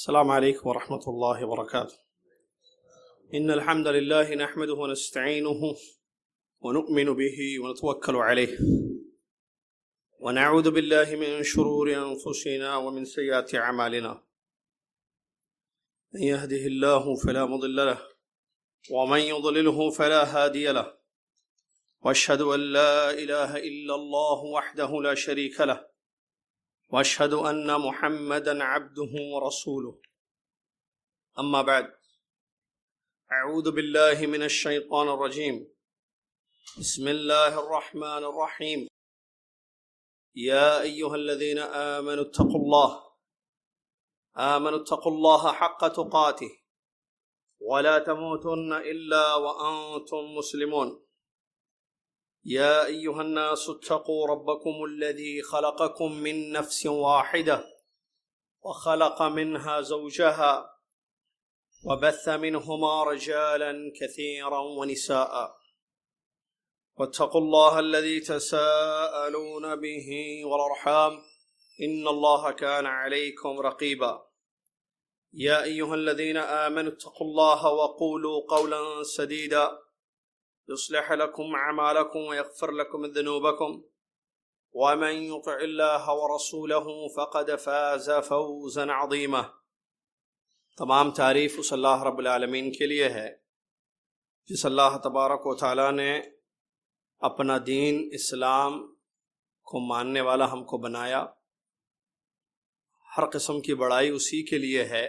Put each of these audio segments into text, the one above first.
السلام عليكم ورحمة الله وبركاته. إن الحمد لله نحمده ونستعينه ونؤمن به ونتوكل عليه ونعوذ بالله من شرور أنفسنا ومن سيئات أعمالنا. من يهده الله فلا مضل له ومن يضلله فلا هادي له، وأشهد أن لا إله إلا الله وحده لا شريك له، وأشهد أن محمدا عبده ورسوله. أما بعد، أعوذ بالله من الشيطان الرجيم. بسم الله الرحمن الرحيم. يا أيها الذين آمنوا اتقوا الله حق تقاته ولا تموتن إلا وأنتم مسلمون. يا أيها الناس اتقوا ربكم الذي خلقكم من نفس واحدة وخلق منها زوجها وبث منهما رجالا كثيرا ونساء، واتقوا الله الذي تساءلون به والأرحام إن الله كان عليكم رقيبا. يا أيها الذين آمنوا اتقوا الله وقولوا قولا سديدا يصلح لكم أعمالكم ويغفر لكم ذنوبكم، ومن يطع الله ورسوله فقد فاز فوزا عظيما. تمام تعریف اس اللہ رب العالمین کے لیے ہے جس اللہ تبارک و تعالیٰ نے اپنا دین اسلام کو ماننے والا ہم کو بنایا. ہر قسم کی بڑائی اسی کے لیے ہے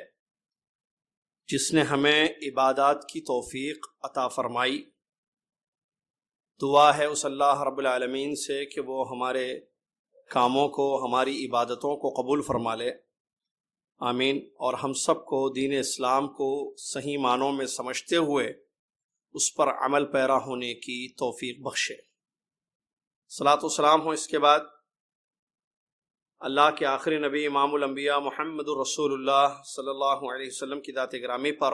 جس نے ہمیں عبادات کی توفیق عطا فرمائی. دعا ہے اس اللہ رب العالمین سے کہ وہ ہمارے کاموں کو، ہماری عبادتوں کو قبول فرما لے. آمین. اور ہم سب کو دین اسلام کو صحیح معنوں میں سمجھتے ہوئے اس پر عمل پیرا ہونے کی توفیق بخشے. صلاۃ و سلام ہو اس کے بعد اللہ کے آخری نبی امام الانبیاء محمد الرسول اللہ صلی اللہ علیہ وسلم کی ذات گرامی پر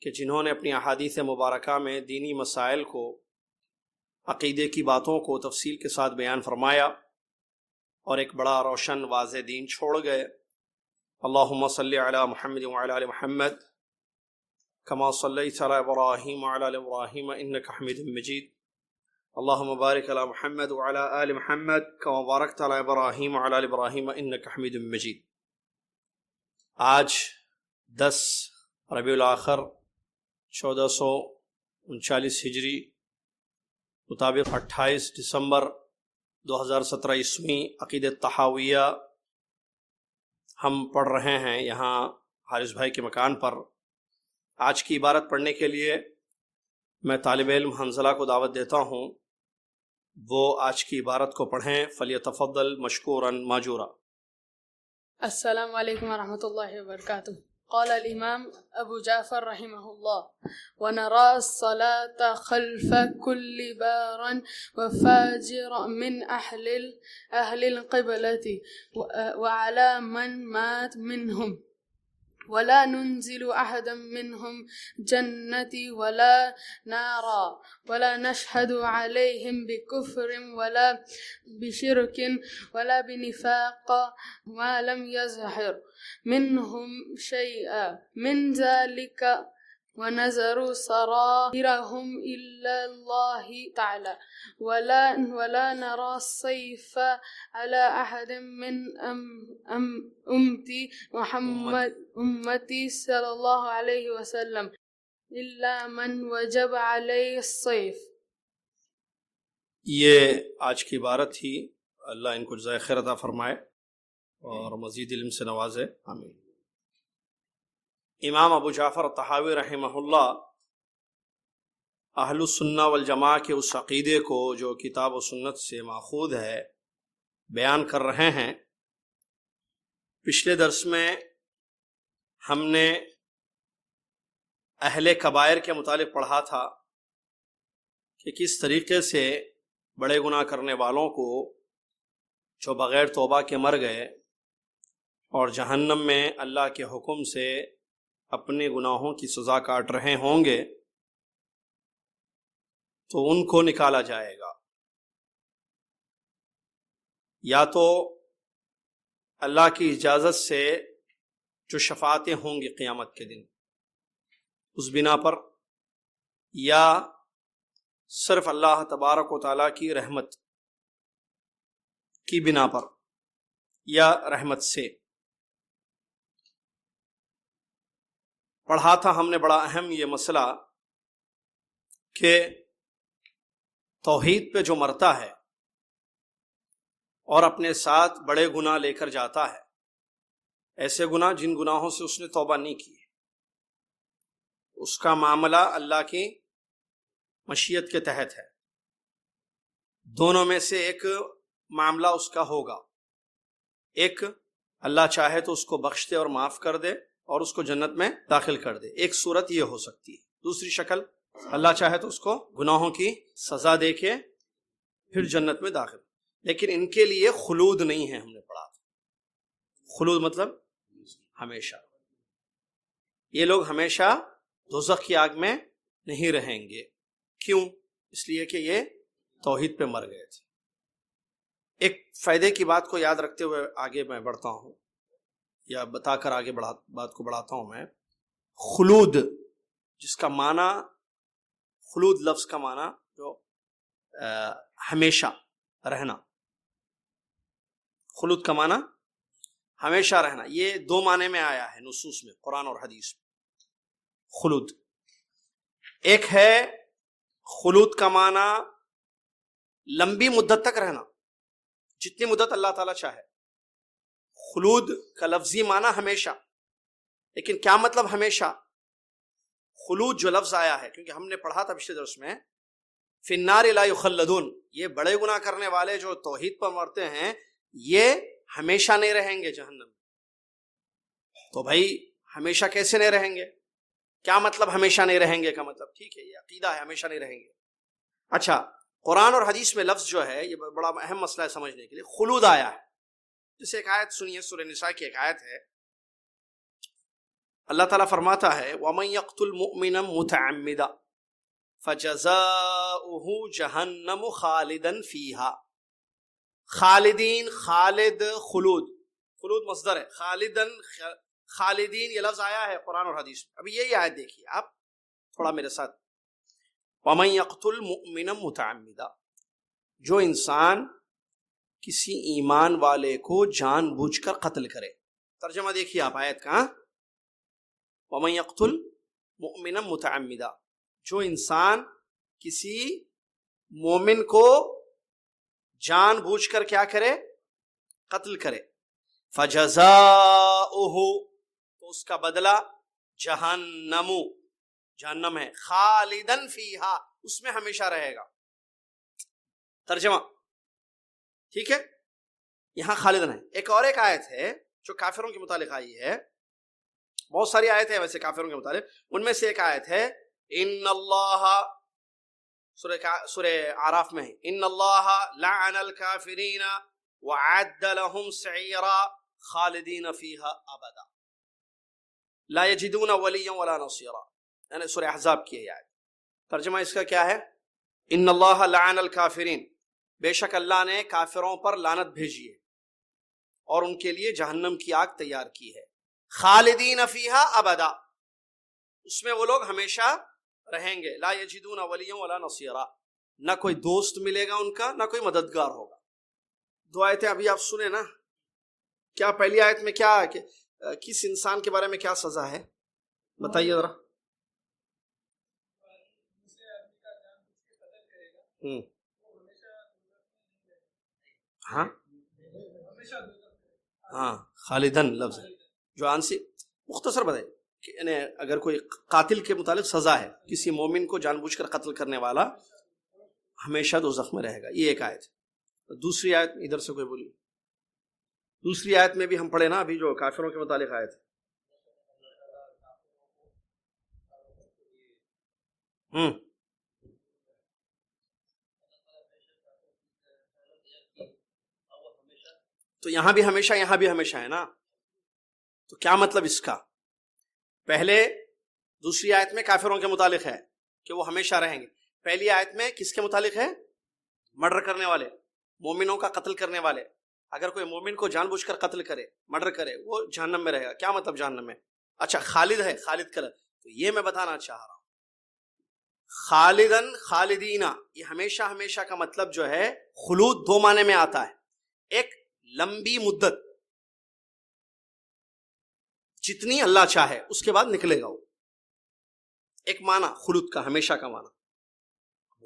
کہ جنہوں نے اپنی احادیث مبارکہ میں دینی مسائل کو، عقیدے کی باتوں کو تفصیل کے ساتھ بیان فرمایا اور ایک بڑا روشن واضح دین چھوڑ گئے. اللہم صلی علی محمد وعلی آل محمد کما صلیت علی ابراہیم وعلی آل ابراہیم انک حمید مجید. اللہم بارک علی محمد وعلی آل محمد کما بارکت علی ابراہیم وعلی آل ابراہیم انک حمید مجید. آج 10 ربیع الاخر 1439 ہجری مطابق 28 دسمبر 2017 عیسوی عقیدۃ تحاویہ ہم پڑھ رہے ہیں یہاں حارث بھائی کے مکان پر. آج کی عبارت پڑھنے کے لیے میں طالب علم حنظلہ کو دعوت دیتا ہوں، وہ آج کی عبارت کو پڑھیں. فلیتفضل مشکورا ماجورا. السلام علیکم ورحمۃ اللہ وبرکاتہ. قال الإمام أبو جعفر رحمه الله: ونرى الصلاة خلف كل بار وفاجر من أهل القبلة وعلى من مات منهم، ولا ننزل أحدا منهم جنة ولا نارا، ولا نشهد عليهم بكفر ولا بشرك ولا بنفاق ما لم يظهر منهم شيئا من ذلك، ونذروا سرائرهم إلا الله تعالى، ولا نرى السيف على أحد من أمتي صلى الله عليه وسلم إلا من وجب عليه السيف. یہ آج کی عبارت تھی. اللہ ان کو جزائے خیر عطا فرمائے اور مزید علم سے نوازے. آمین. امام ابو جعفر طحاوی رحمہ اللہ اہل السنہ والجماعہ کے اس عقیدے کو جو کتاب و سنت سے ماخوذ ہے بیان کر رہے ہیں. پچھلے درس میں ہم نے اہل کبائر کے متعلق پڑھا تھا کہ کس طریقے سے بڑے گناہ کرنے والوں کو جو بغیر توبہ کے مر گئے اور جہنم میں اللہ کے حکم سے اپنے گناہوں کی سزا کاٹ رہے ہوں گے تو ان کو نکالا جائے گا. یا تو اللہ کی اجازت سے جو شفاعتیں ہوں گی قیامت کے دن، اس بنا پر یا صرف اللہ تبارک و تعالیٰ کی رحمت کی بنا پر یا رحمت سے؟ پڑھا تھا ہم نے بڑا اہم یہ مسئلہ کہ توحید پہ جو مرتا ہے اور اپنے ساتھ بڑے گناہ لے کر جاتا ہے، ایسے گناہ جن گناہوں سے اس نے توبہ نہیں کی، اس کا معاملہ اللہ کی مشیت کے تحت ہے۔ دونوں میں سے ایک معاملہ اس کا ہوگا، ایک اللہ چاہے تو اس کو بخش دے اور معاف کر دے اور اس کو جنت میں داخل کر دے، ایک صورت یہ ہو سکتی ہے۔ دوسری شکل، اللہ چاہے تو اس کو گناہوں کی سزا دے کے پھر جنت میں داخل، لیکن ان کے لیے خلود نہیں ہے۔ ہم نے پڑھا تھا خلود مطلب ہمیشہ، یہ لوگ ہمیشہ دوزخ کی آگ میں نہیں رہیں گے۔ کیوں؟ اس لیے کہ یہ توحید پہ مر گئے تھے۔ ایک فائدے کی بات کو یاد رکھتے ہوئے آگے میں بڑھتا ہوں، یا بتا کر آگے بات کو بڑھاتا ہوں میں۔ خلود، جس کا معنی، خلود لفظ کا معنی جو ہمیشہ رہنا، خلود کا معنی ہمیشہ رہنا، یہ دو معنی میں آیا ہے نصوص میں، قرآن اور حدیث میں۔ خلود ایک ہے، خلود کا معنی لمبی مدت تک رہنا، جتنی مدت اللہ تعالیٰ چاہے۔ خلود کا لفظی معنی ہمیشہ، لیکن کیا مطلب ہمیشہ؟ خلود جو لفظ آیا ہے، کیونکہ ہم نے پڑھا تھا پچھلے درس میں، فی النار لا یخلدون، یہ بڑے گناہ کرنے والے جو توحید پر مرتے ہیں یہ ہمیشہ نہیں رہیں گے جہنم میں۔ تو بھائی ہمیشہ کیسے نہیں رہیں گے؟ کیا مطلب ہمیشہ نہیں رہیں گے کا مطلب؟ ٹھیک ہے، یہ عقیدہ ہے ہمیشہ نہیں رہیں گے۔ اچھا، قرآن اور حدیث میں لفظ جو ہے، یہ بڑا اہم مسئلہ ہے سمجھنے کے لیے۔ خلود آیا ہے، جیسے ایک آیت سنیے، سورہ نساء کی ایک آیت ہے، اللہ تعالیٰ فرماتا ہے وَمَن يَقْتُلْ مُؤْمِنًا مُتَعَمِّدًا فَجَزَاؤُهُ جَهَنَّمُ خَالِدًا فِيهَا۔ خالدین، خالد، خلود، خلود مصدر ہے، خالدن، خالدین، یہ لفظ آیا ہے قرآن اور حدیث میں۔ ابھی یہی آیت دیکھیے آپ تھوڑا میرے ساتھ۔ وَمَن يَقْتُلْ مُؤْمِنًا مُتَعَمِّدًا، جو انسان کسی ایمان والے کو جان بوجھ کر قتل کرے۔ ترجمہ دیکھیے آپ آیت کا، وَمَن يَقْتُلْ مُؤْمِنًا مُتَعَمِّدًا، جو انسان کسی مومن کو جان بوجھ کر کیا کرے؟ قتل کرے۔ فَجَزَاؤُهُ، تو اس کا بدلہ جہنم، جہنم ہے، خالدن فیہا، اس میں ہمیشہ رہے گا۔ ترجمہ ٹھیک ہے، یہاں خالدن ہے۔ ایک اور ایک آیت ہے جو کافروں کے متعلق آئی ہے، بہت ساری آیتیں ہیں ویسے کافروں کے متعلق، ان میں سے ایک آیت ہے ان اللہ، سورہ اعراف میں ہے، ان اللہ لعن الکافرین وعد لهم سعیرا خالدین فیہا ابدا لا یجدون ولیا ولا نصیرا، یعنی سورہ احزاب کی ہے آیت۔ ترجمہ اس کا کیا ہے؟ ان اللہ لعن الکافرین، بے شک اللہ نے کافروں پر لعنت بھیجی ہے اور ان کے لیے جہنم کی آگ تیار کی ہے، خالدین فیہا ابدا، اس میں وہ لوگ ہمیشہ رہیں گے، لا یجدون ولیا ولا نصیرا، نہ کوئی دوست ملے گا ان کا، نہ کوئی مددگار ہوگا۔ دو آیتیں ابھی آپ سنیں نا، کیا پہلی آیت میں کیا کہ کس انسان کے بارے میں کیا سزا ہے بتائیے ذرا۔ ہاں ہاں، خالدن لفظ ہے جو آنسی مختصر بتائے کہ یعنی اگر کوئی قاتل کے متعلق سزا ہے، کسی مومن کو جان بوجھ کر قتل کرنے والا ہمیشہ دوزخ میں رہے گا، یہ ایک آیت ہے۔ دوسری آیت ادھر سے کوئی بولی، دوسری آیت میں بھی ہم پڑھے نا ابھی جو کافروں کے متعلق آیت ہے۔ تو یہاں بھی ہمیشہ، یہاں بھی ہمیشہ ہے نا، تو کیا مطلب اس کا؟ پہلے دوسری آیت میں کافروں کے متعلق ہے کہ وہ ہمیشہ رہیں گے، پہلی آیت میں کس کے متعلق ہے؟ مرڈر کرنے والے، مومنوں کا قتل کرنے والے، اگر کوئی مومن کو جان بوجھ کر قتل کرے، مرڈر کرے، وہ جہنم میں رہے گا. کیا مطلب جہنم میں؟ اچھا خالد ہے، خالد کلر، تو یہ میں بتانا چاہ رہا ہوں خالدن خالدینہ، یہ ہمیشہ ہمیشہ کا مطلب جو ہے خلود دو معنی میں آتا ہے. ایک لمبی مدت، جتنی اللہ چاہے اس کے بعد نکلے گا وہ، ایک معنی خلود کا، ہمیشہ کا معنی.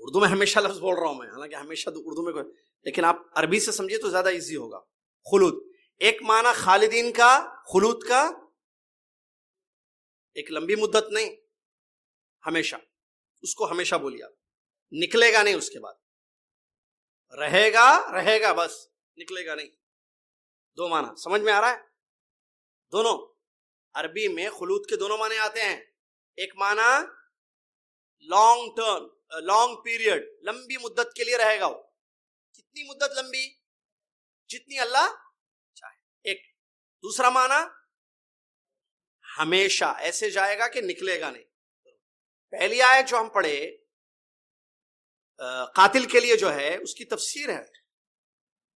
اردو میں ہمیشہ لفظ بول رہا ہوں میں، حالانکہ ہمیشہ اردو میں کوئی، لیکن آپ عربی سے سمجھیے تو زیادہ ایزی ہوگا. خلود ایک معنی خالدین کا، خلود کا ایک لمبی مدت نہیں، ہمیشہ، اس کو ہمیشہ بولیے آپ. نکلے گا نہیں، اس کے بعد رہے گا، رہے گا بس، نکلے گا نہیں. دو معنی سمجھ میں آ رہا ہے؟ دونوں عربی میں خلود کے دونوں معنی آتے ہیں. ایک معنی لانگ ٹرم، لانگ پیریڈ، لمبی مدت کے لیے رہے گا وہ. کتنی مدت لمبی؟ جتنی اللہ چاہے. ایک دوسرا معنی ہمیشہ، ایسے جائے گا کہ نکلے گا نہیں. پہلی آیت جو ہم پڑھے قاتل کے لیے جو ہے، اس کی تفسیر ہے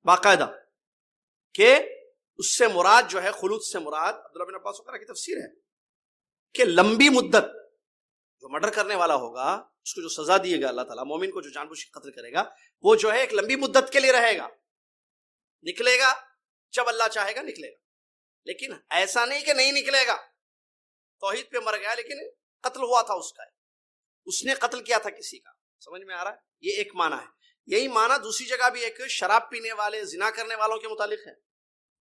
باقاعدہ کہ اس سے مراد جو ہے، خلود سے مراد عبداللہ بن عباس وغیرہ کی تفسیر ہے کہ لمبی مدت. جو مرڈر کرنے والا ہوگا اس کو جو سزا دیے گا اللہ تعالیٰ، مومن کو جو جان بوجھ کے قتل کرے گا، وہ جو ہے ایک لمبی مدت کے لیے رہے گا، نکلے گا جب اللہ چاہے گا نکلے گا. لیکن ایسا نہیں کہ نہیں نکلے گا. توحید پہ مر گیا لیکن قتل ہوا تھا اس کا، اس نے قتل کیا تھا کسی کا. سمجھ میں آ رہا ہے؟ یہ ایک معنی ہے. یہی معنی دوسری جگہ بھی ایک شراب پینے والے، زنا کرنے والوں کے متعلق ہے.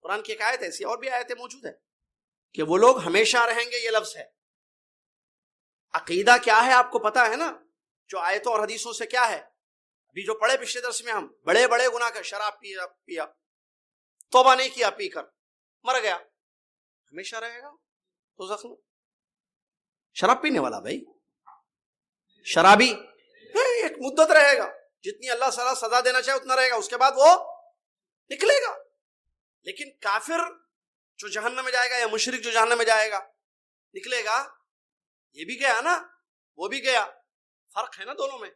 قرآن کی ایک آیت ایسی، اور بھی آیتیں موجود ہے کہ وہ لوگ ہمیشہ رہیں گے، یہ لفظ ہے. عقیدہ کیا ہے آپ کو پتا ہے نا، جو آیتوں اور حدیثوں سے کیا ہے. ابھی جو پڑھے پچھلے درس میں، ہم بڑے بڑے گناہ کر، شراب پیا، توبہ نہیں کیا، پی کر مر گیا، ہمیشہ رہے گا تو زخم. شراب پینے والا بھائی، شرابی ایک مدت رہے گا، جتنی اللہ تعالیٰ سزا دینا چاہے اتنا رہے گا، اس کے بعد وہ نکلے گا. لیکن کافر جو جہنم میں جائے گا، یا مشرک جو جہنم میں جائے گا، نکلے گا، یہ بھی گیا نا، وہ بھی گیا. فرق ہے نا دونوں میں.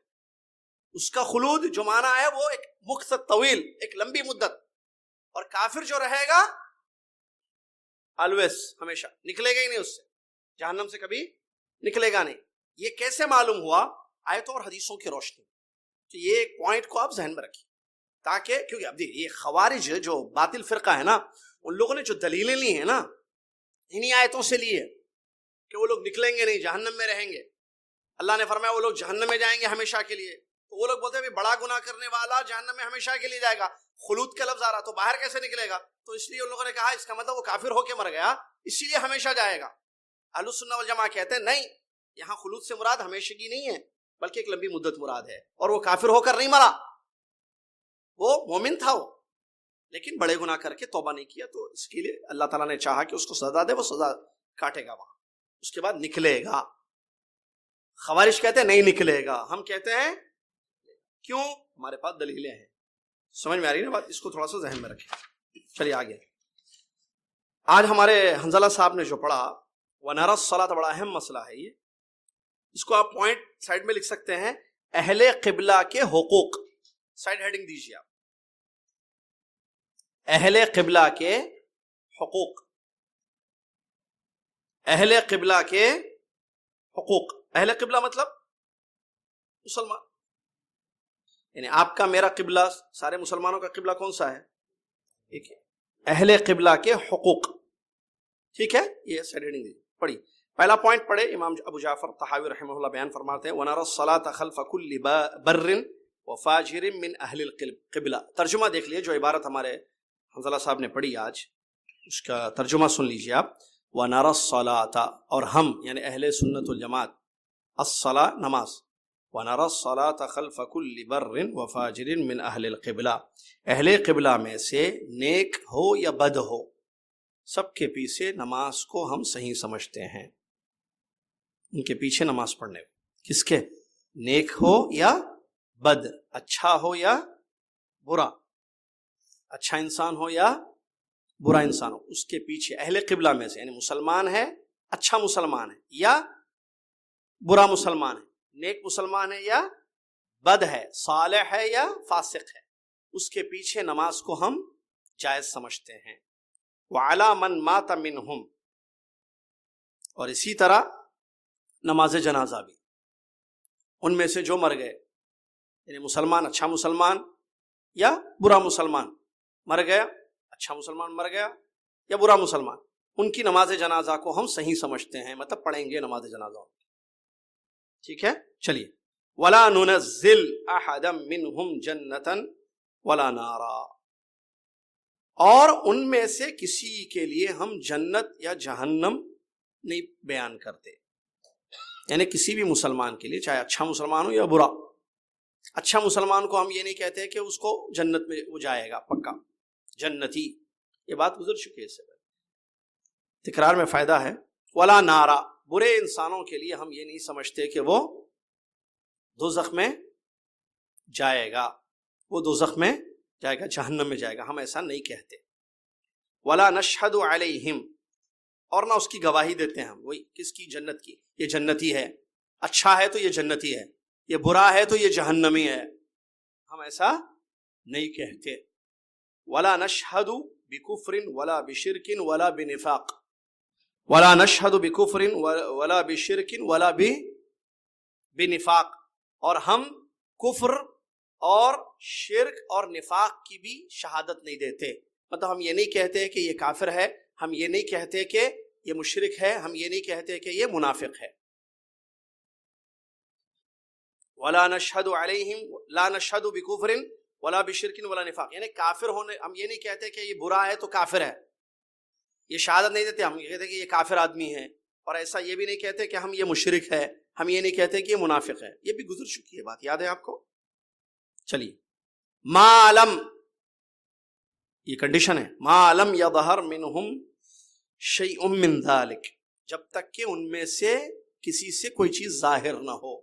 اس کا خلود جو معنی ہے وہ ایک مکث طویل، ایک لمبی مدت، اور کافر جو رہے گا آلویز، ہمیشہ نکلے گا ہی نہیں، اس سے جہنم سے کبھی نکلے گا نہیں. یہ کیسے معلوم ہوا؟ آیتوں اور حدیثوں کی روشنی. تو یہ ایک پوائنٹ کو آپ ذہن میں رکھیں، تاکہ کیونکہ اب یہ خوارج جو باطل فرقہ ہے نا، ان لوگوں نے جو دلیلیں لی ہیں نا، انہی آیتوں سے لی ہے کہ وہ لوگ نکلیں گے نہیں، جہنم میں رہیں گے. اللہ نے فرمایا وہ لوگ جہنم میں جائیں گے ہمیشہ کے لیے. تو وہ لوگ بولتے ہیں بڑا گناہ کرنے والا جہنم میں ہمیشہ کے لیے جائے گا، خلود کا لفظ آ رہا تو باہر کیسے نکلے گا؟ تو اس لیے ان لوگوں نے کہا اس کا مطلب وہ کافر ہو کے مر گیا، اسی لیے ہمیشہ جائے گا. اہل السنہ والجماعہ کہتے ہیں نہیں، یہاں خلود سے مراد ہمیشگی نہیں ہے، بلکہ ایک لمبی مدت مراد ہے. اور وہ کافر ہو کر نہیں مرا، وہ مومن تھا وہ، لیکن بڑے گناہ کر کے توبہ نہیں کیا، تو اس کے لیے اللہ تعالیٰ نے چاہا کہ اس کو سزا دے، وہ سزا کاٹے گا وہاں، اس کے بعد نکلے گا. خوارج کہتے ہیں نہیں نکلے گا، ہم کہتے ہیں کیوں؟ ہمارے پاس دلیلیں ہیں. سمجھ میں آ رہی ہے نا بات؟ اس کو تھوڑا سا ذہن میں رکھیں. چلیے آگے. آج ہمارے حنظلہ صاحب نے جو پڑھا وَنَرَى الصَّلَاةَ، بڑا اہم مسئلہ ہے یہ. اس کو آپ پوائنٹ سائڈ میں لکھ سکتے ہیں، اہل قبلہ کے حقوق. سائڈ ہیڈنگ دیجیے آپ، اہل قبلہ کے حقوق. اہل قبلہ کے حقوق. اہل قبلہ مطلب مسلمان، یعنی آپ کا میرا قبلہ، سارے مسلمانوں کا قبلہ کون سا ہے؟ ایک ہے. اہل قبلہ کے حقوق، ٹھیک ہے؟ یہ سائڈ ہیڈنگ دیجیے. پڑھی پہلا پوائنٹ پڑھے. امام ابو جعفر طحاوی رحمہ اللہ بیان فرماتے ہیں وَنَرَى الصَّلَاةَ خَلْفَ كُلِّ بَرٍّ وَفَاجِرٍ مِّنْ أَهْلِ الْقِبْلَةِ. ترجمہ دیکھ لیے، جو عبارت ہمارے حنظلہ صاحب نے پڑھی آج، اس کا ترجمہ سن لیجیے آپ. وَنَرَى الصَّلَاةَ، اور ہم یعنی اہل سنت والجماعت، الصلاۃ نماز، وَنَرَى الصَّلَاةَ خَلْفَ كُلِّ بَرٍّ وَفَاجِرٍ مِّنْ أَهْلِ الْقِبْلَةِ، اہل قبلہ میں سے نیک ہو یا بد ہو، سب کے پیچھے نماز کو ہم صحیح سمجھتے ہیں. ان کے پیچھے نماز پڑھنے کو، کس کے؟ نیک ہو یا بد، اچھا ہو یا برا، اچھا انسان ہو یا برا انسان ہو، اس کے پیچھے اہل قبلہ میں سے، یعنی مسلمان ہے، اچھا مسلمان ہے یا برا مسلمان ہے، نیک مسلمان ہے یا بد ہے، صالح ہے یا فاسق ہے، اس کے پیچھے نماز کو ہم جائز سمجھتے ہیں. وعلی من مات منہم، اور اسی طرح نماز جنازہ بھی ان میں سے جو مر گئے، یعنی مسلمان، اچھا مسلمان یا برا مسلمان مر گیا، اچھا مسلمان مر گیا یا برا مسلمان، ان کی نماز جنازہ کو ہم صحیح سمجھتے ہیں، مطلب پڑھیں گے نماز جنازہ. ٹھیک ہے، چلیے. وَلَا نُنَزِّلْ أَحَدًا مِّنْهُمْ جَنَّةً وَلَا نَارًا، اور ان میں سے کسی کے لیے ہم جنت یا جہنم نہیں بیان کرتے. یعنی کسی بھی مسلمان کے لیے، چاہے اچھا مسلمان ہو یا برا، اچھا مسلمان کو ہم یہ نہیں کہتے کہ اس کو جنت میں وہ جائے گا پکا جنتی، یہ بات گزر چکی ہے اس سے پہلے، تکرار میں فائدہ ہے. ولا نارا، برے انسانوں کے لیے ہم یہ نہیں سمجھتے کہ وہ دوزخ میں جائے گا، وہ دوزخ میں جائے گا، جہنم میں جائے گا، ہم ایسا نہیں کہتے. ولا نشہد علیہم، اور نہ اس کی گواہی دیتے ہیں ہم، وہی کس کی؟ جنت کی. یہ جنتی ہے، اچھا ہے تو یہ جنتی ہے، یہ برا ہے تو یہ جہنمی ہے، ہم ایسا نہیں کہتے. ولا نشہد بکفر ولا بشرک ولا بنفاق، ولا نشہد بکفر ولا بشرک ولا بنفاق، اور ہم کفر اور شرک اور نفاق کی بھی شہادت نہیں دیتے. مطلب ہم یہ نہیں کہتے کہ یہ کافر ہے، ہم یہ نہیں کہتے کہ یہ مشرک ہے، ہم یہ نہیں کہتے کہ یہ منافق ہے. ولا نشہد علیہم لا نشہد بکفر ولا بشرک ولا نفاق، یعنی کافر ہونے، ہم یہ نہیں کہتے کہ یہ برا ہے تو کافر ہے، یہ شہادت نہیں دیتے. ہم یہ کہتے کہ یہ کافر آدمی ہے، اور ایسا یہ بھی نہیں کہتے کہ ہم یہ مشرک ہے، ہم یہ نہیں کہتے کہ یہ منافق ہے. یہ بھی گزر چکی ہے بات، یاد ہے آپ کو؟ چلیے. ما لم، یہ کنڈیشن ہے، ما لم یظہر منہم شیء من ذلک، جب تک کہ ان میں سے کسی سے کوئی چیز ظاہر نہ ہو.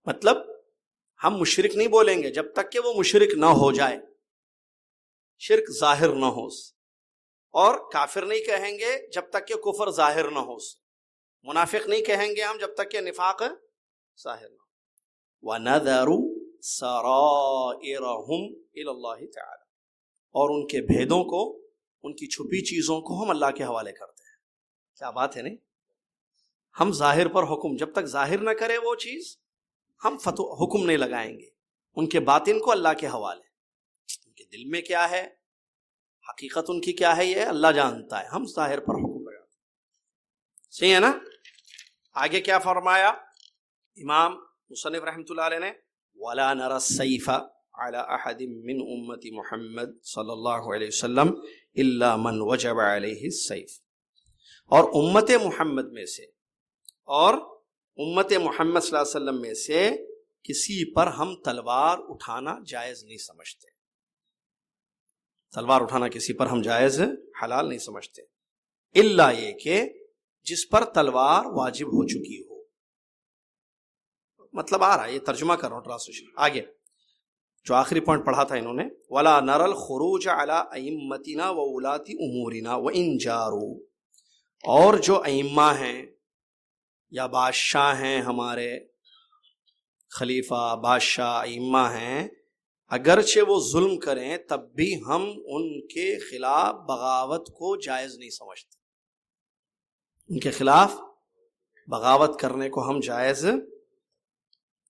مطلب ہم مشرک نہیں بولیں گے جب تک کہ وہ مشرک نہ ہو جائے، شرک ظاہر نہ ہو، اور کافر نہیں کہیں گے جب تک کہ کفر ظاہر نہ ہو، منافق نہیں کہیں گے ہم جب تک کہ نفاق ظاہر نہ ہو. وَنَذَرُ سَرَائِرَهُمْ إِلَى اللَّهِ تَعَالَى، اور ان کے بھیدوں کو، ان کی چھپی چیزوں کو ہم اللہ کے حوالے کرتے ہیں. کیا بات ہے نہیں؟ ہم ظاہر پر حکم، جب تک ظاہر نہ کرے وہ چیز ہم حکم نہیں لگائیں گے. ان کے باطن کو اللہ کے حوالے، ان کے دل میں کیا ہے، حقیقت ان کی کیا ہے، یہ اللہ جانتا ہے، ہم ظاہر پر حکم لگاتے ہیں. صحیح ہے نا؟ آگے کیا فرمایا امام مصنف رحمۃ اللہ علیہ نے؟ وَلَا نَرَى السَّيْفَ عَلَى أَحَدٍ مِّنْ أُمَّةِ محمد صلی اللہ علیہ وسلم إِلَّا مَنْ وَجَبَ عَلَيْهِ السَّيْفِ، اور امت محمد میں سے، اور امت محمد صلی اللہ علیہ وسلم میں سے کسی پر ہم تلوار اٹھانا جائز نہیں سمجھتے. تلوار اٹھانا کسی پر ہم جائز، حلال نہیں سمجھتے، الا یہ کہ جس پر تلوار واجب ہو چکی ہو. مطلب آ رہا ہے، یہ ترجمہ کر رہا ہوں، ٹرانسلیشن. آگے جو آخری پوائنٹ پڑھا تھا انہوں نے، وَلَا نَرَى الْخُرُوجَ عَلَىٰ أَئِمَّتِنَا وَوُلَاةِ أُمُورِنَا وَإِنْ جَارُوا، اور جو ائمہ ہیں یا بادشاہ ہیں، ہمارے خلیفہ بادشاہ ائمہ ہیں، اگرچہ وہ ظلم کریں تب بھی ہم ان کے خلاف بغاوت کو جائز نہیں سمجھتے. ان کے خلاف بغاوت کرنے کو ہم جائز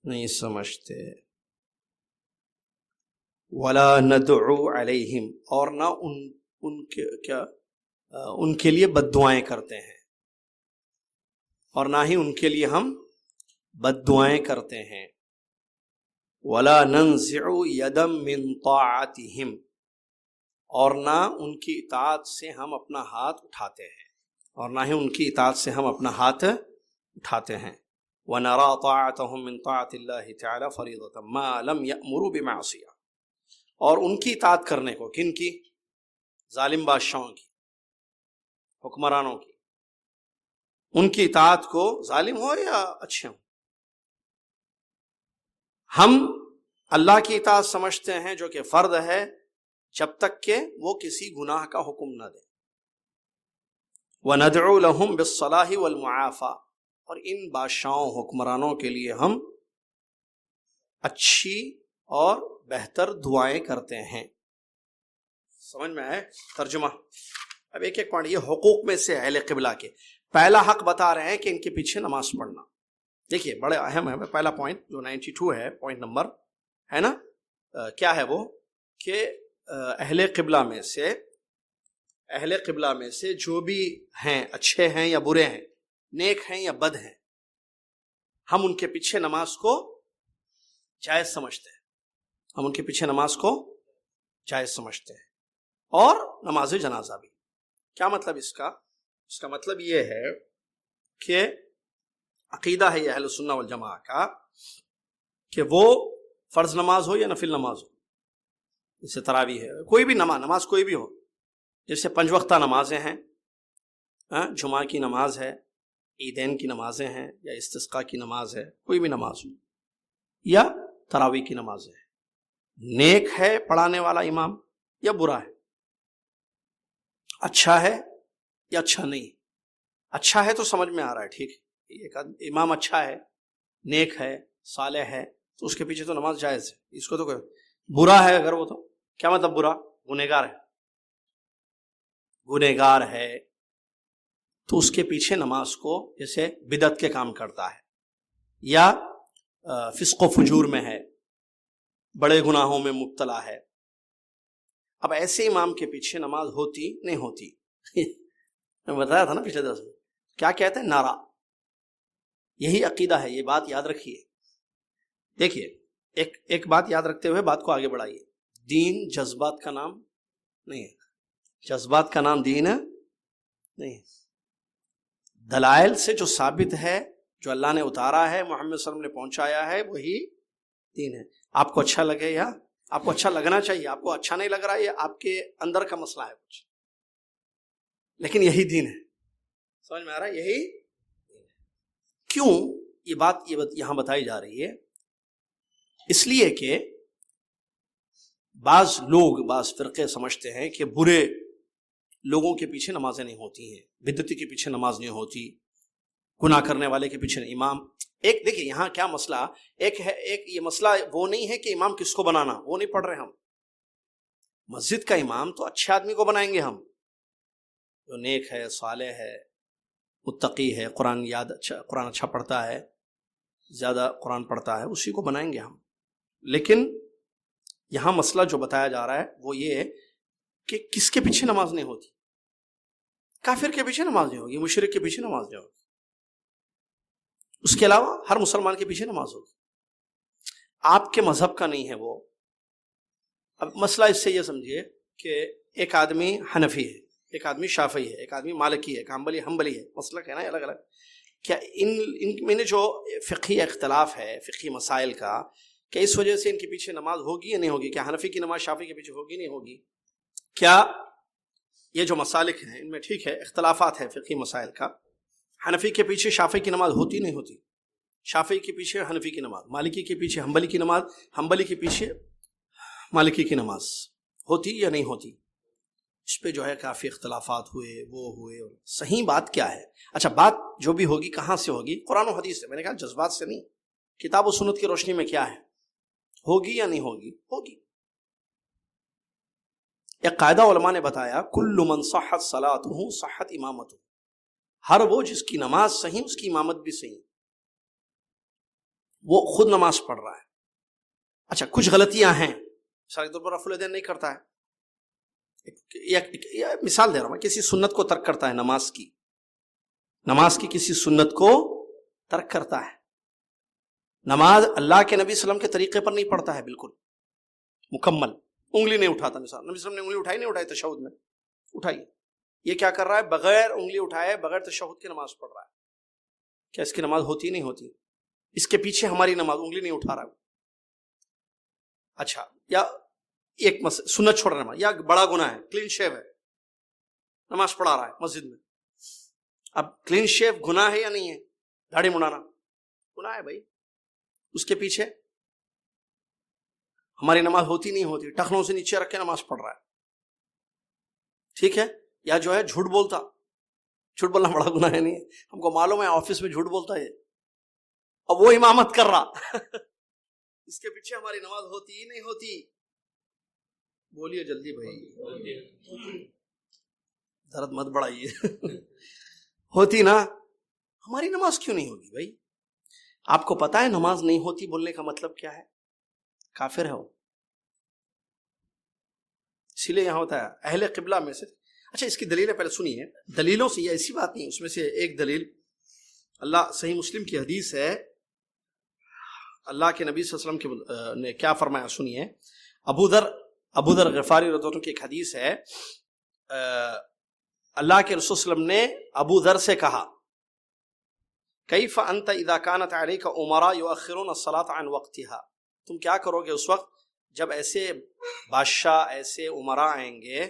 نہیں سمجھتے. وَلَا نَدْعُو عَلَيْهِمْ، اور نہ ان کے لیے بد دعائیں کرتے ہیں، اور نہ ہی ان کے لیے ہم بد دعائیں کرتے ہیں. وَلَا نَنزِعُ يَدًا مِّن طَاعَتِهِمْ، اور نہ ان کی اطاعت سے ہم اپنا ہاتھ اٹھاتے ہیں، اور نہ ہی ان کی اطاعت سے ہم اپنا ہاتھ اٹھاتے ہیں. وَنَرَى طَاعَتَهُم مِّن طَاعَةِ اللَّهِ تَعَالَى فَرِيضَةً مَا لَمْ يَأْمُرُوا بِمَعْصِيَةٍ، اور ان کی اطاعت کرنے کو، کن کی؟ ظالم بادشاہوں کی، حکمرانوں کی. ان کی اطاعت کو، ظالم ہو یا اچھے ہوں، ہم اللہ کی اطاعت سمجھتے ہیں جو کہ فرض ہے، جب تک کہ وہ کسی گناہ کا حکم نہ دے. وَنَدْعُو لَهُمْ بِالصَّلَاحِ وَالْمُعَافَاةِ، اور ان بادشاہوں حکمرانوں کے لیے ہم اچھی اور بہتر دعائیں کرتے ہیں. سمجھ میں آئے ترجمہ؟ اب ایک ایک پوائنٹ، یہ حقوق میں سے اہل قبلہ کے پہلا حق بتا رہے ہیں کہ ان کے پیچھے نماز پڑھنا. دیکھیے بڑے اہم ہے پہلا پوائنٹ جو 92 ہے، پوائنٹ نمبر ہے نا، کیا ہے وہ کہ اہل قبلہ میں سے جو بھی ہیں، اچھے ہیں یا برے ہیں، نیک ہیں یا بد ہیں، ہم ان کے پیچھے نماز کو جائز سمجھتے ہیں. ہم ان کے پیچھے نماز کو جائز سمجھتے ہیں، اور نماز جنازہ بھی. کیا مطلب اس کا؟ اس کا مطلب یہ ہے کہ عقیدہ ہے یہ اہل سنہ والجماعہ کا کہ وہ فرض نماز ہو یا نفل نماز ہو، جیسے تراویح ہے، کوئی بھی نماز کوئی بھی ہو، جیسے 5 وقتہ نمازیں ہیں، جمعہ کی نماز ہے، عیدین کی نمازیں ہیں، یا استسقاء کی نماز ہے، کوئی بھی نماز ہو، یا تراویح کی نماز ہے. نیک ہے پڑھانے والا امام یا برا ہے، اچھا ہے یا اچھا نہیں. اچھا ہے تو سمجھ میں آ رہا ہے، ٹھیک ہے، ایک امام اچھا ہے، نیک ہے، صالح ہے، تو اس کے پیچھے تو نماز جائز ہے. اس کو تو برا ہے اگر وہ، تو کیا مطلب برا؟ گنہگار ہے تو اس کے پیچھے نماز کو جیسے بدعت کے کام کرتا ہے یا فسق و فجور میں ہے، بڑے گناہوں میں مبتلا ہے، اب ایسے امام کے پیچھے نماز ہوتی نہیں ہوتی؟ میں بتایا تھا نا پچھلے درس میں، کیا کہتے ہیں؟ نعرہ. یہی عقیدہ ہے، یہ بات یاد رکھیے. دیکھیے ایک بات یاد رکھتے ہوئے بات کو آگے بڑھائیے. دین جذبات کا نام نہیں ہے، جذبات کا نام دین نہیں ہے. دلائل سے جو ثابت ہے، جو اللہ نے اتارا ہے، محمد صلی اللہ علیہ وسلم نے پہنچایا ہے، وہی دین ہے. آپ کو اچھا لگے یا آپ کو اچھا لگنا چاہیے، آپ کو اچھا نہیں لگ رہا ہے، یہ آپ کے اندر کا مسئلہ ہے کچھ، لیکن یہی دین ہے. سمجھ میں آ رہا ہے؟ یہی کیوں یہ بات یہاں بتائی جا رہی ہے؟ اس لیے کہ بعض فرقے سمجھتے ہیں کہ برے لوگوں کے پیچھے نمازیں نہیں ہوتی ہیں، بدعتی کے پیچھے نماز نہیں ہوتی، گناہ کرنے والے کے پیچھے امام. ایک دیکھیں یہاں کیا مسئلہ ایک یہ مسئلہ وہ نہیں ہے کہ امام کس کو بنانا، وہ نہیں پڑھ رہے ہم. مسجد کا امام تو اچھے آدمی کو بنائیں گے ہم، جو نیک ہے، صالح ہے، متقی ہے، قرآن اچھا پڑھتا ہے، زیادہ قرآن پڑھتا ہے، اسی کو بنائیں گے ہم. لیکن یہاں مسئلہ جو بتایا جا رہا ہے وہ یہ ہے کہ کس کے پیچھے نماز نہیں ہوتی؟ کافر کے پیچھے نماز نہیں ہوگی، مشرک کے پیچھے نماز نہیں ہوگی، اس کے علاوہ ہر مسلمان کے پیچھے نماز ہوگی. آپ کے مذہب کا نہیں ہے وہ. اب مسئلہ اس سے یہ سمجھیے کہ ایک آدمی حنفی ہے، ایک آدمی شافعی ہے، ایک آدمی مالکی ہے، ایک حنبلی ہے، مسئلہ کہنا ہے الگ الگ. کیا ان میں نے جو فقہی اختلاف ہے، فقہی مسائل کا، کہ اس وجہ سے ان کے پیچھے نماز ہوگی یا نہیں ہوگی؟ کیا حنفی کی نماز شافعی کے پیچھے ہوگی نہیں ہوگی؟ کیا یہ جو مسالک ہیں ان میں ٹھیک ہے اختلافات ہے فقہی مسائل کا، حنفی کے پیچھے شافعی کی نماز ہوتی نہیں ہوتی؟ شافعی کے پیچھے حنفی کی نماز، مالکی کے پیچھے حنبلی کی نماز، حنبلی کے پیچھے مالکی کی نماز ہوتی یا نہیں ہوتی؟ اس پہ جو ہے کافی اختلافات ہوئے. صحیح بات کیا ہے؟ اچھا بات جو بھی ہوگی کہاں سے ہوگی؟ قرآن و حدیث سے. میں نے کہا جذبات سے نہیں، کتاب و سنت کی روشنی میں کیا ہے، ہوگی یا نہیں ہوگی؟ ہوگی. ایک قاعدہ علماء نے بتایا، کل من صحت صلاتہ صحت امامتہ، ہر وہ جس کی نماز صحیح اس کی امامت بھی صحیح. وہ خود نماز پڑھ رہا ہے، اچھا کچھ غلطیاں ہیں، مثال کے طور پر رفع الیدین نہیں کرتا ہے، مثال دے رہا ہوں میں، کسی سنت کو ترک کرتا ہے، نماز کی کسی سنت کو ترک کرتا ہے، نماز اللہ کے نبی صلی اللہ علیہ وسلم کے طریقے پر نہیں پڑھتا ہے بالکل مکمل، انگلی نہیں اٹھاتا، مثال نبی صلی اللہ علیہ وسلم نے انگلی اٹھائی نہیں اٹھائی تشہد میں، اٹھائی، یہ کیا کر رہا ہے؟ بغیر انگلی اٹھائے بغیر تشہد کے نماز پڑھ رہا ہے. کیا اس کی نماز ہوتی نہیں ہوتی؟ اس کے پیچھے ہماری نماز، انگلی نہیں اٹھا رہا ہے. اچھا، یا ایک سنت چھوڑ رہا ہے، یا بڑا گناہ ہے، کلین شیو ہے، نماز پڑھا رہا ہے مسجد میں. اب کلین شیو گناہ ہے یا نہیں ہے؟ داڑھی مڑانا گناہ ہے بھائی، اس کے پیچھے ہماری نماز ہوتی نہیں ہوتی؟ ٹخنوں سے نیچے رکھ کے نماز پڑھ رہا ہے، ٹھیک ہے. یا جو ہے جھوٹ جھوٹ بولنا بڑا گناہ ہے نہیں ہے؟ ہم کو معلوم ہے آفس میں جھوٹ بولتا ہے، اب وہ امامت کر رہا اس کے پیچھے ہماری نماز ہوتی ہی نہیں ہوتی. بولیے جلدی بھائی، درد مت بڑھائیے. ہوتی نا، ہماری نماز کیوں نہیں ہوگی بھائی؟ آپ کو پتا ہے نماز نہیں ہوتی بولنے کا مطلب کیا ہے؟ کافر ہے وہ. اسی لیے یہاں ہوتا ہے اہل قبلہ میں سے. اچھا اس کی دلیلیں پہلے سنیے. دلیلوں سے یہ ایسی بات نہیں، اس میں سے ایک دلیل اللہ صحیح مسلم کی حدیث ہے، اللہ کے نبی صلی اللہ علیہ وسلم نے کیا فرمایا سنیے. ابو ذر غفاری رضی اللہ عنہ کی ایک حدیث ہے، اللہ کے رسول صلی اللہ علیہ وسلم نے ابو ذر سے کہا کیف انت اذا كانت عليك امراء يؤخرون الصلاة عن وقتها، تم کیا کرو گے اس وقت جب ایسے بادشاہ ایسے امراء آئیں گے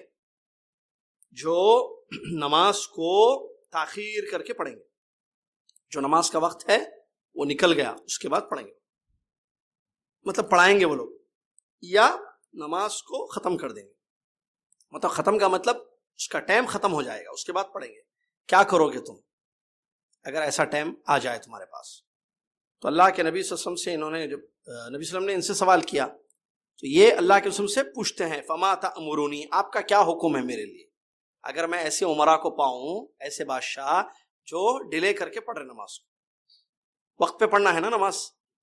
جو نماز کو تاخیر کر کے پڑھیں گے، جو نماز کا وقت ہے وہ نکل گیا اس کے بعد پڑھیں گے، مطلب پڑھائیں گے وہ لوگ، یا نماز کو ختم کر دیں گے. مطلب ختم کا مطلب اس کا ٹائم ختم ہو جائے گا اس کے بعد پڑھیں گے. کیا کرو گے تم اگر ایسا ٹائم آ جائے تمہارے پاس؟ تو اللہ کے نبی صلی اللہ علیہ وسلم سے انہوں نے، جب نبی صلی اللہ علیہ وسلم نے ان سے سوال کیا تو یہ اللہ کے رسول سے پوچھتے ہیں فما تأمرونی، آپ کا کیا حکم ہے میرے لیے اگر میں ایسے عمرہ کو پاؤں، ایسے بادشاہ جو ڈیلے کر کے پڑھ رہے نماز کو. وقت پہ پڑھنا ہے نا نماز،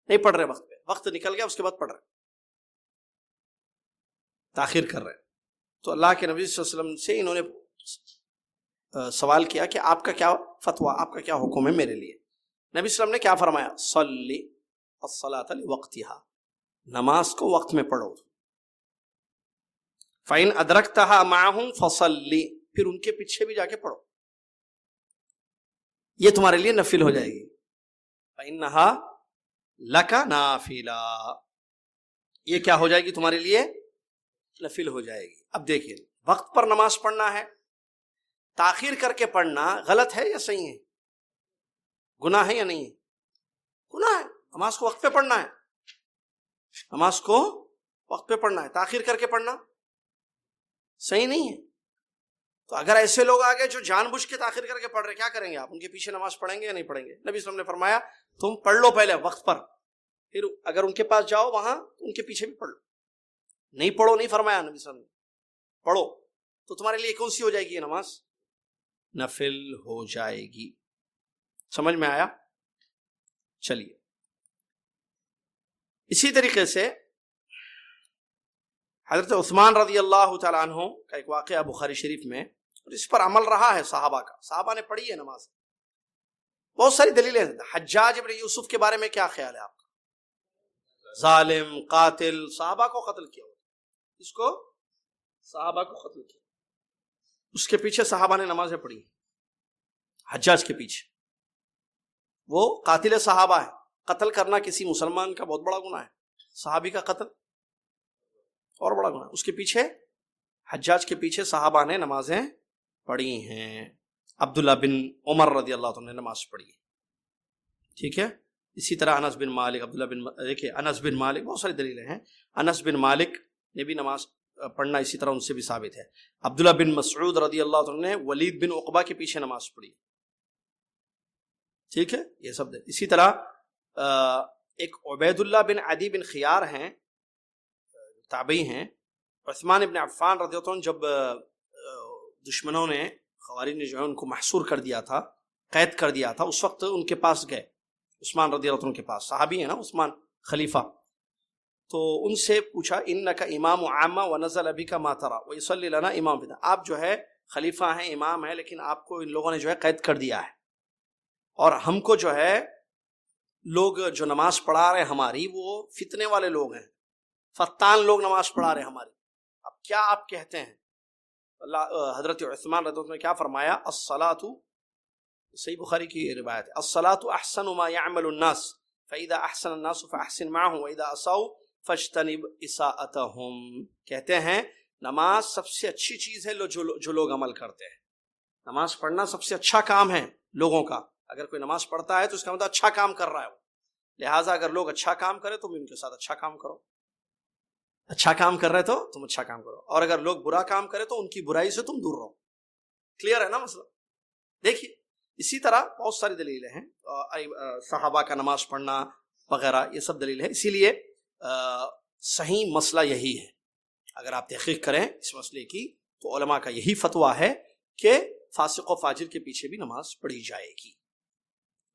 نہیں پڑھ رہے وقت پہ، وقت نکل گیا اس کے بعد پڑھ رہے، تاخیر کر رہے. تو اللہ کے نبی صلی اللہ علیہ وسلم سے انہوں نے سوال کیا کہ آپ کا کیا فتویٰ، آپ کا کیا حکم ہے میرے لیے؟ نبی صلی اللہ علیہ وسلم نے کیا فرمایا؟ صلی الصلاۃ لوقتہا، نماز کو وقت میں پڑھو. فإن أدركتها معهم فصلی، پھر ان کے پیچھے بھی جا کے پڑھو، یہ تمہارے لیے نفل ہو جائے گی. فإنها لك نافلہ، یہ کیا ہو جائے گی تمہارے لیے؟ نفل ہو جائے گی. اب دیکھیے وقت پر نماز پڑھنا ہے، تاخیر کر کے پڑھنا غلط ہے یا صحیح ہے؟ گناہ ہے یا نہیں ہے؟ گناہ ہے. نماز کو وقت پہ پڑھنا ہے، نماز کو وقت پہ پڑھنا ہے، تاخیر کر کے پڑھنا صحیح نہیں ہے. تو اگر ایسے لوگ آگے جو جان بوجھ کے تاخیر کر کے پڑھ رہے، کیا کریں گے آپ؟ ان کے پیچھے نماز پڑھیں گے یا نہیں پڑھیں گے؟ نبی صلی اللہ علیہ وسلم نے فرمایا تم پڑھ لو پہلے وقت پر، پھر اگر ان کے پاس جاؤ وہاں ان کے پیچھے بھی پڑھ لو. نہیں پڑھو نہیں فرمایا نبی صلی اللہ علیہ وسلم نے، پڑھو. تو تمہارے لیے کون سی ہو جائے گی یہ نماز؟ نفل ہو جائے گی. سمجھ میں آیا؟ چلیے اسی طریقے سے حضرت عثمان رضی اللہ تعالیٰ عنہ کا ایک واقعہ بخاری شریف میں، اور اس پر عمل رہا ہے صحابہ کا، صحابہ نے پڑھی ہے نماز. بہت ساری دلیلیں ہیں. حجاج ابن یوسف کے بارے میں کیا خیال ہے آپ کا؟ ظالم، قاتل، صحابہ کو قتل کیا، اس کو صحابہ کو قتل کیا، اس کے پیچھے صحابہ نے نمازیں پڑھی. حجاج کے پیچھے وہ قاتل صحابہ ہے، قتل کرنا کسی مسلمان کا بہت بڑا گناہ ہے، صحابی کا قتل اور بڑا گناہ. اس کے پیچھے حجاج کے پیچھے صحابہ نے نمازیں پڑھی ہیں. عبداللہ بن عمر رضی اللہ عنہ نے نماز پڑھی ہے، ٹھیک ہے. اسی طرح انس بن مالک، عبداللہ بن، دیکھیے انس بن مالک، بہت ساری دلیلیں ہیں. انس بن مالک نے بھی نماز پڑھنا اسی طرح ان سے بھی ثابت ہے. عبداللہ بن مسعود رضی اللہ عنہ نے ولید بن عقبہ کے پیچھے نماز پڑھی، ٹھیک ہے. یہ سب دے. اسی طرح ایک عبید اللہ بن عدی بن خیار ہیں، تابعی ہیں. عثمان ابن عفان رضی اللہ عنہ جب دشمنوں نے، خوارج نے جو ہے ان کو محصور کر دیا تھا، قید کر دیا تھا، اس وقت ان کے پاس گئے، عثمان رضی اللہ عنہ کے پاس، صحابی ہیں نا عثمان، خلیفہ. تو ان سے پوچھا انکا امام عامہ ونزل بک ما ترى ویصلی لنا امام فدا، آپ جو ہے خلیفہ ہیں، امام ہیں، لیکن آپ کو ان لوگوں نے جو ہے قید کر دیا ہے، اور ہم کو جو ہے لوگ جو نماز پڑھا رہے ہماری وہ فتنے والے لوگ ہیں، فتان لوگ نماز پڑھا رہے ہماری، اب کیا آپ کہتے ہیں؟ حضرت عثمان رضی اللہ عنہ نے کیا فرمایا؟ الصلاۃ، صحیح بخاری کی روایت ہے، الصلاۃ احسن ما يعمل الناس فاذا احسن الناس فاحسن معهم واذا اساءوا فاجتنب اساءتهم. کہتے ہیں نماز سب سے اچھی چیز ہے جو لوگ عمل کرتے ہیں. نماز پڑھنا سب سے اچھا کام ہے لوگوں کا. اگر کوئی نماز پڑھتا ہے تو اس کا مطلب اچھا کام کر رہا ہے وہ، لہٰذا اگر لوگ اچھا کام کرے تو بھی ان کے ساتھ اچھا کام کرو، اچھا کام کر رہے تو تم اچھا کام کرو، اور اگر لوگ برا کام کرے تو ان کی برائی سے تم دور رہو. کلیئر ہے نا مسئلہ؟ دیکھیے اسی طرح بہت ساری دلیلیں ہیں، صحابہ کا نماز پڑھنا وغیرہ، یہ سب دلیل ہے. اسی لیے صحیح مسئلہ یہی ہے. اگر آپ تحقیق کریں اس مسئلے کی تو علماء کا یہی فتویٰ ہے کہ فاسق و فاجر کے پیچھے بھی نماز پڑھی جائے گی.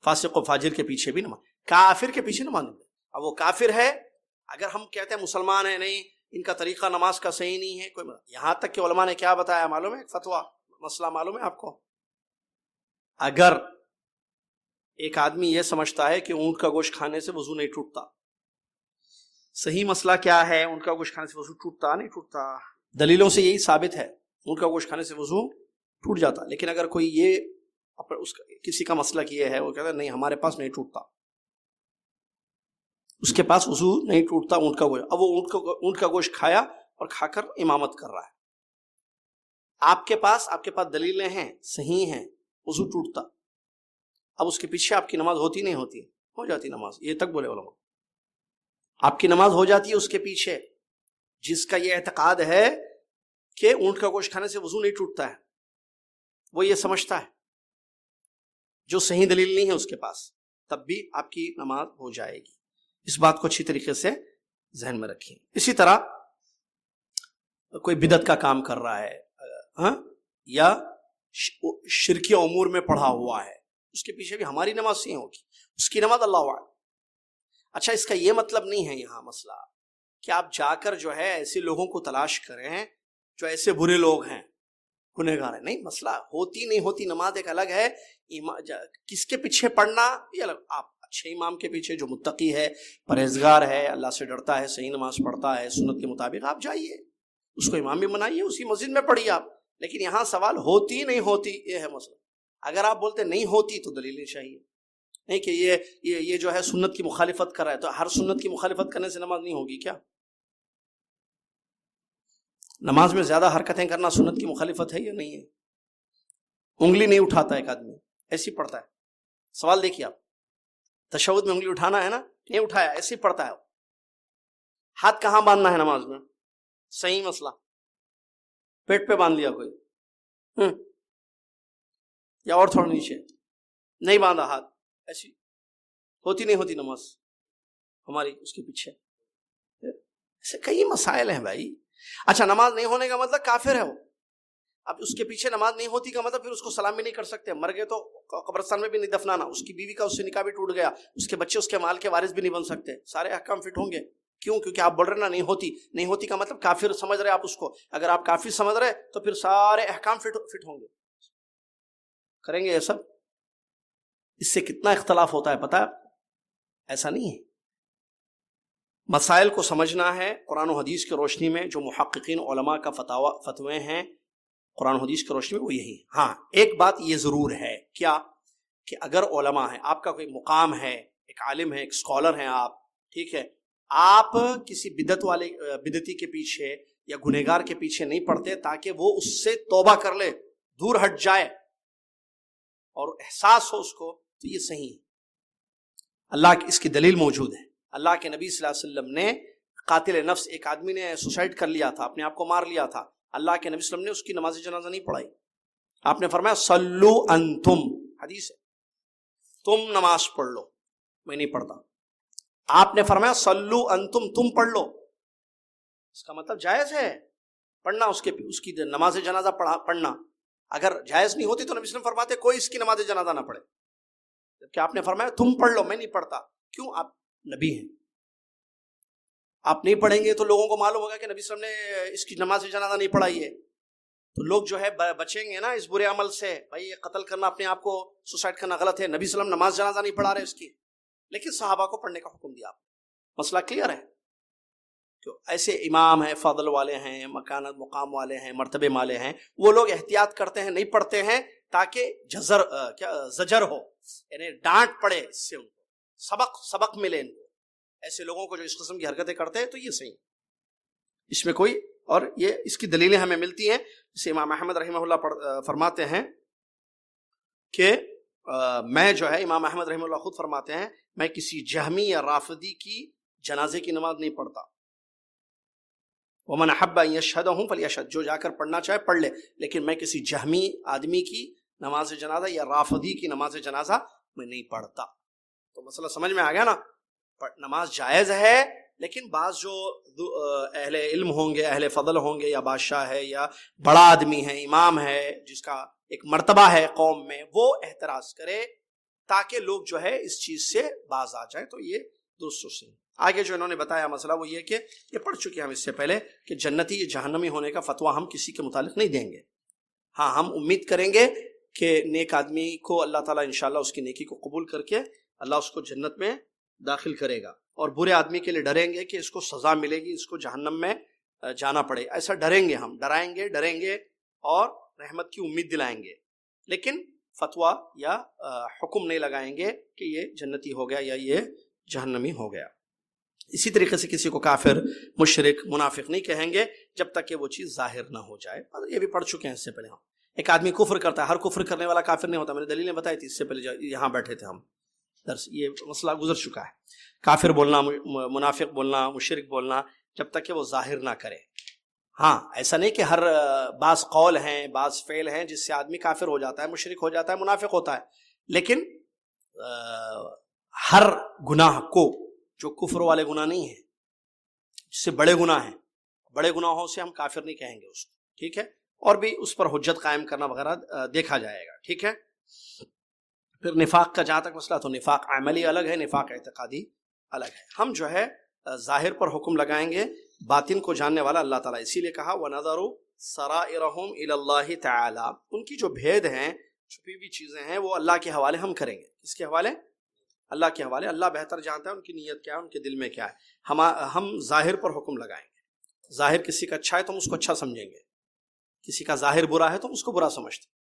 فاسق و فاجر کے پیچھے بھی نماز, کافر کے پیچھے نماز نہیں. اب وہ کافر ہے, اگر ہم کہتے ہیں مسلمان ہیں, نہیں ان کا طریقہ نماز کا صحیح نہیں ہے, کوئی یہاں تک کہ علماء نے کیا بتایا معلوم ہے, فتویٰ مسئلہ معلوم ہے آپ کو. اگر ایک آدمی یہ سمجھتا ہے کہ اونٹ کا گوشت کھانے سے وضو نہیں ٹوٹتا, صحیح مسئلہ کیا ہے, اونٹ کا گوشت کھانے سے وضو ٹوٹتا نہیں ٹوٹتا؟ دلیلوں سے یہی ثابت ہے, اونٹ کا گوشت کھانے سے وضو ٹوٹ جاتا. لیکن اگر کوئی یہ کسی کا مسئلہ یہ ہے, وہ کہتا ہے نہیں ہمارے پاس نہیں ٹوٹتا, اس کے پاس وضو نہیں ٹوٹتا اونٹ کا گوشت, اب وہ اونٹ کا گوشت کھایا اور کھا کر امامت کر رہا ہے. آپ کے پاس دلیلیں ہیں, صحیح ہیں, وضو ٹوٹتا, اب اس کے پیچھے آپ کی نماز ہوتی نہیں ہوتی؟ ہو جاتی نماز. یہ تک بولے علماء, آپ کی نماز ہو جاتی ہے اس کے پیچھے جس کا یہ اعتقاد ہے کہ اونٹ کا گوشت کھانے سے وضو نہیں ٹوٹتا ہے. وہ یہ سمجھتا ہے, جو صحیح دلیل نہیں ہے اس کے پاس, تب بھی آپ کی نماز ہو جائے گی. اس بات کو اچھی طریقے سے ذہن میں رکھیں. اسی طرح کوئی بدعت کا کام کر رہا ہے یا شرکی امور میں پڑھا ہوا ہے, اس کے پیچھے بھی ہماری نماز صحیح ہوگی, اس کی نماز اللہ اعلم. اچھا, اس کا یہ مطلب نہیں ہے یہاں مسئلہ کہ آپ جا کر جو ہے ایسے لوگوں کو تلاش کریں جو ایسے برے لوگ ہیں, گنہگار ہیں. نہیں, مسئلہ ہوتی نہیں ہوتی نماز ایک الگ ہے, کس کے پیچھے پڑھنا یہ الگ. آپ اچھے امام کے پیچھے جو متقی ہے, پرہیزگار ہے, اللہ سے ڈرتا ہے, صحیح نماز پڑھتا ہے سنت کے مطابق, آپ جائیے, اس کو امام بھی بنائیے, اسی مسجد میں پڑھیے آپ. لیکن یہاں سوال ہوتی نہیں ہوتی یہ ہے مسئلہ. اگر آپ بولتے نہیں ہوتی تو دلیل چاہیے, نہیں کہ یہ جو ہے سنت کی مخالفت کر رہا ہے, تو ہر سنت کی مخالفت کرنے سے نماز نہیں ہوگی کیا؟ نماز میں زیادہ حرکتیں کرنا سنت کی مخالفت ہے یا نہیں ہے؟ انگلی نہیں اٹھاتا ایک آدمی, ایسی پڑھتا ہے. سوال دیکھیے آپ, تشہد میں انگلی اٹھانا ہے نا, نہیں اٹھایا, ایسی پڑھتا ہے. ہاتھ کہاں باندھنا ہے نماز میں؟ صحیح مسئلہ, پیٹ پہ باندھ لیا کوئی, یا اور تھوڑا نیچے, نہیں باندھا ہاتھ, ایسی ہوتی نہیں ہوتی نماز ہماری اس کے پیچھے؟ ایسے کئی مسائل ہیں بھائی. اچھا, نماز نہیں ہونے کا مطلب کافر ہے وہ. اب اس کے پیچھے نماز نہیں ہوتی کا مطلب پھر اس کو سلام بھی نہیں کر سکتے, مر گئے تو قبرستان میں بھی نہیں دفنانا, اس کی بیوی کا اس سے نکاح بھی ٹوٹ گیا, اس کے بچے اس کے مال کے وارث بھی نہیں بن سکتے, سارے احکام فٹ ہوں گے. کیوں؟ کیونکہ آپ بول رہے نا نہیں ہوتی کا مطلب کافر سمجھ رہے آپ اس کو. اگر آپ کافر سمجھ رہے تو پھر سارے احکام فٹ ہوں گے, کریں گے یہ سب. اس سے کتنا اختلاف ہوتا ہے پتہ ہے؟ ایسا نہیں ہے. مسائل کو سمجھنا ہے قرآن و حدیث کی روشنی میں. جو محققین علماء کا فتوے ہیں قرآن و حدیث کی روشنی میں وہ یہی. ہاں, ایک بات یہ ضرور ہے, کیا کہ اگر علماء ہیں, آپ کا کوئی مقام ہے, ایک عالم ہے, ایک اسکالر ہیں آپ, ٹھیک ہے, آپ کسی بدعتی کے پیچھے یا گنہگار کے پیچھے نہیں پڑتے تاکہ وہ اس سے توبہ کر لے, دور ہٹ جائے اور احساس ہو اس کو, تو یہ صحیح ہے. اللہ کی اس کی دلیل موجود ہے. اللہ کے نبی صلی اللہ علیہ وسلم نے قاتل نفس, ایک آدمی نے سوسائڈ کر لیا تھا, اپنے آپ کو مار لیا تھا, اللہ کے نبی صلی اللہ علیہ وسلم نے اس کی نماز جنازہ نہیں پڑھائی. آپ نے فرمایا صلو انتم, حدیث ہے, تم نماز پڑھ لو, میں نہیں پڑھتا. آپ نے فرمایا صلو انتم, تم پڑھ لو. اس کا مطلب جائز ہے پڑھنا, اس کی نماز جنازہ پڑھنا. اگر جائز نہیں ہوتی تو نبی صلی اللہ علیہ وسلم فرماتے کوئی اس کی نماز جنازہ نہ پڑھے, جبکہ آپ نے فرمایا تم پڑھ لو, میں نہیں پڑھتا. کیوں؟ آپ نبی ہیں, آپ نہیں پڑھیں گے تو لوگوں کو معلوم ہوگا کہ نبی صلی اللہ علیہ وسلم نے اس کی نماز جنازہ نہیں پڑھائی ہے, تو لوگ جو ہے بچیں گے نا اس برے عمل سے. بھائی یہ قتل کرنا, اپنے آپ کو سوسائڈ کرنا غلط ہے, نبی صلی اللہ علیہ وسلم نماز جنازہ نہیں پڑھا رہے اس کی, لیکن صحابہ کو پڑھنے کا حکم دیا. آپ مسئلہ کلیئر ہے. ایسے امام ہیں, فضل والے ہیں, مکانت مقام والے ہیں, مرتبے والے ہیں, وہ لوگ احتیاط کرتے ہیں, نہیں پڑھتے ہیں تاکہ زجر ہو, یعنی ڈانٹ پڑے, اس سے ان کو سبق ملے ان کو. ایسے لوگوں کو جو اس قسم کی حرکتیں کرتے ہیں تو یہ صحیح, اس میں کوئی, اور یہ اس کی دلیلیں ہمیں ملتی ہیں. جسے امام احمد رحمہ اللہ فرماتے ہیں کہ میں جو ہے, امام احمد رحمہ اللہ خود فرماتے ہیں, میں کسی جہمی یا رافضی کی جنازے کی نماز نہیں پڑھتا. وَمَنْ أَحَبَّ أَنْ يَشْهَدَهُمْ فَلْيَشْهَدْ, جو جا کر پڑھنا چاہے پڑھ لے, لیکن میں کسی جہمی آدمی کی نماز جنازہ یا رافضی کی نماز جنازہ میں نہیں پڑھتا. تو مسئلہ سمجھ میں آ گیا نا. نماز جائز ہے لیکن بعض جو اہل علم ہوں گے، اہل فضل ہوں گے، یا بادشاہ ہے یا بڑا آدمی ہے، امام ہے، جس کا ایک مرتبہ ہے قوم میں، وہ احتراز کرے تاکہ لوگ جو ہے اس چیز سے باز آ جائیں. تو یہ درست نہیں. آگے جو انہوں نے بتایا مسئلہ وہ یہ کہ یہ پڑھ چکے ہم اس سے پہلے کہ جنتی یا جہنمی ہونے کا فتویٰ ہم کسی کے متعلق نہیں دیں گے. ہاں ہم امید کریں گے کہ نیک آدمی کو اللہ تعالیٰ انشاءاللہ اس کی نیکی کو قبول کر کے اللہ اس کو جنت میں داخل کرے گا، اور برے آدمی کے لیے ڈریں گے کہ اس کو سزا ملے گی، اس کو جہنم میں جانا پڑے. ایسا ڈریں گے ہم، ڈریں گے اور رحمت کی امید دلائیں گے، لیکن فتویٰ یا حکم نہیں لگائیں گے کہ یہ جنتی ہو گیا یا یہ جہنمی ہو گیا. اسی طریقے سے کسی کو کافر، مشرک، منافق نہیں کہیں گے جب تک کہ وہ چیز ظاہر نہ ہو جائے. یہ بھی پڑھ چکے ہیں اس سے پہلے ہم. ایک آدمی کفر کرتا ہے، ہر کفر کرنے والا کافر نہیں ہوتا. میں نے دلیلیں بتائی تھی اس سے پہلے یہاں بیٹھے تھے ہم درس، یہ مسئلہ گزر چکا ہے. کافر بولنا، منافق بولنا، مشرک بولنا جب تک کہ وہ ظاہر نہ کرے. ہاں ایسا نہیں کہ ہر بعض قول ہیں، بعض فعل ہیں جس سے آدمی کافر ہو جاتا ہے، مشرک ہو جاتا ہے، منافق ہوتا ہے، لیکن ہر گناہ کو، جو کفر والے گناہ نہیں ہیں، جس سے بڑے گناہ ہیں، بڑے گناہوں سے ہم کافر نہیں کہیں گے اس کو. ٹھیک ہے، اور بھی اس پر حجت قائم کرنا وغیرہ دیکھا جائے گا. ٹھیک ہے. پھر نفاق کا جہاں تک مسئلہ، تو نفاق عملی الگ ہے، نفاق اعتقادی الگ ہے. ہم جو ہے ظاہر پر حکم لگائیں گے، باطن کو جاننے والا اللہ تعالیٰ. اسی لیے کہا وَنَظَرُ سَرَائِرَهُمْ إِلَى اللَّهِ تَعَالَى، ان کی جو بھید ہیں، چھپی ہوئی چیزیں ہیں، وہ اللہ کے حوالے ہم کریں گے. کس کے حوالے؟ اللہ کے حوالے. اللہ بہتر جانتا ہے ان کی نیت کیا ہے، ان کے دل میں کیا ہے. ہم ظاہر پر حکم لگائیں گے. ظاہر کسی کا اچھا ہے تو ہم اس کو اچھا سمجھیں گے، کسی کا ظاہر برا ہے تو ہم اس کو برا سمجھتے ہیں.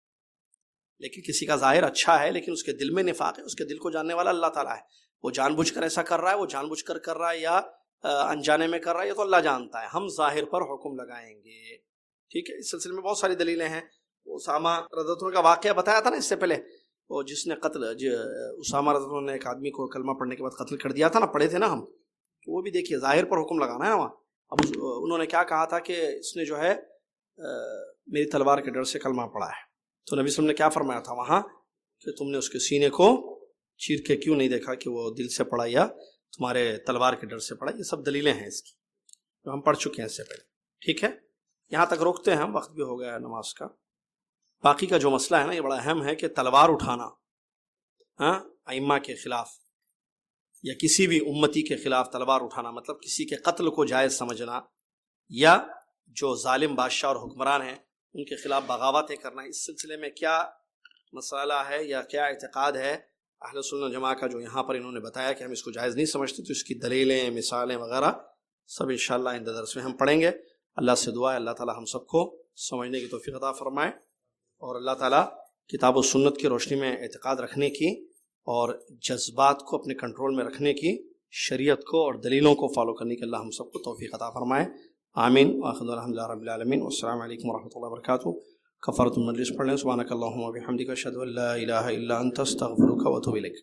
لیکن کسی کا ظاہر اچھا ہے لیکن اس کے دل میں نفاق ہے، اس کے دل کو جاننے والا اللہ تعالیٰ ہے. وہ جان بوجھ کر ایسا کر رہا ہے، وہ جان بوجھ کر رہا ہے یا انجانے میں کر رہا ہے، یہ تو اللہ جانتا ہے. ہم ظاہر پر حکم لگائیں گے. ٹھیک ہے. اس سلسلے میں بہت ساری دلیلیں ہیں. اسامہ رضی اللہ عنہ کا واقعہ بتایا تھا نا اس سے پہلے، وہ جس نے اسامہ رضی اللہ عنہ نے ایک آدمی کو کلمہ پڑھنے کے بعد قتل کر دیا تھا نا، پڑھے تھے نا ہم. وہ بھی دیکھیے ظاہر پر حکم لگانا ہے نا وہاں. اب انہوں نے کیا کہا تھا کہ اس نے جو ہے میری تلوار کے ڈر سے کلمہ پڑھا ہے. تو نبی صلی اللہ علیہ وسلم نے کیا فرمایا تھا وہاں کہ تم نے اس کے سینے کو چیر کے کیوں نہیں دیکھا کہ وہ دل سے پڑھا یا تمہارے تلوار کے ڈر سے پڑھا. یہ سب دلیلیں ہیں اس کی جو ہم پڑھ چکے ہیں اس سے پہلے. ٹھیک ہے. یہاں تک روکتے ہیں ہم، وقت بھی ہو گیا ہے نماز کا. باقی کا جو مسئلہ ہے نا یہ بڑا اہم ہے کہ تلوار اٹھانا ائمہ کے خلاف یا کسی بھی امتی کے خلاف تلوار اٹھانا، مطلب کسی کے قتل کو جائز سمجھنا، یا جو ظالم بادشاہ اور حکمران ہیں ان کے خلاف بغاوتیں کرنا. اس سلسلے میں کیا مسئلہ ہے یا کیا اعتقاد ہے اہل سنت جماعہ کا جو یہاں پر انہوں نے بتایا کہ ہم اس کو جائز نہیں سمجھتے، تو اس کی دلیلیں، مثالیں وغیرہ سب انشاءاللہ آئندہ درس میں ہم پڑھیں گے. اللہ سے دعا ہے اللہ تعالی ہم سب کو سمجھنے کی توفیق عطا فرمائے، اور اللہ تعالی کتاب و سنت کی روشنی میں اعتقاد رکھنے کی اور جذبات کو اپنے کنٹرول میں رکھنے کی، شریعت کو اور دلیلوں کو فالو کرنے کی اللہ ہم سب کو توفیق عطا فرمائے. آمین. وآخر الحمدللہ رب العالمین، والسلام علیکم ورحمۃ اللہ وبرکاتہ. کفارۃ المجلس پڑھ لیں. سبحانک اللہم وبحمدک، اشہد ان لا الہ الا انت، استغفرک واتوب الیک.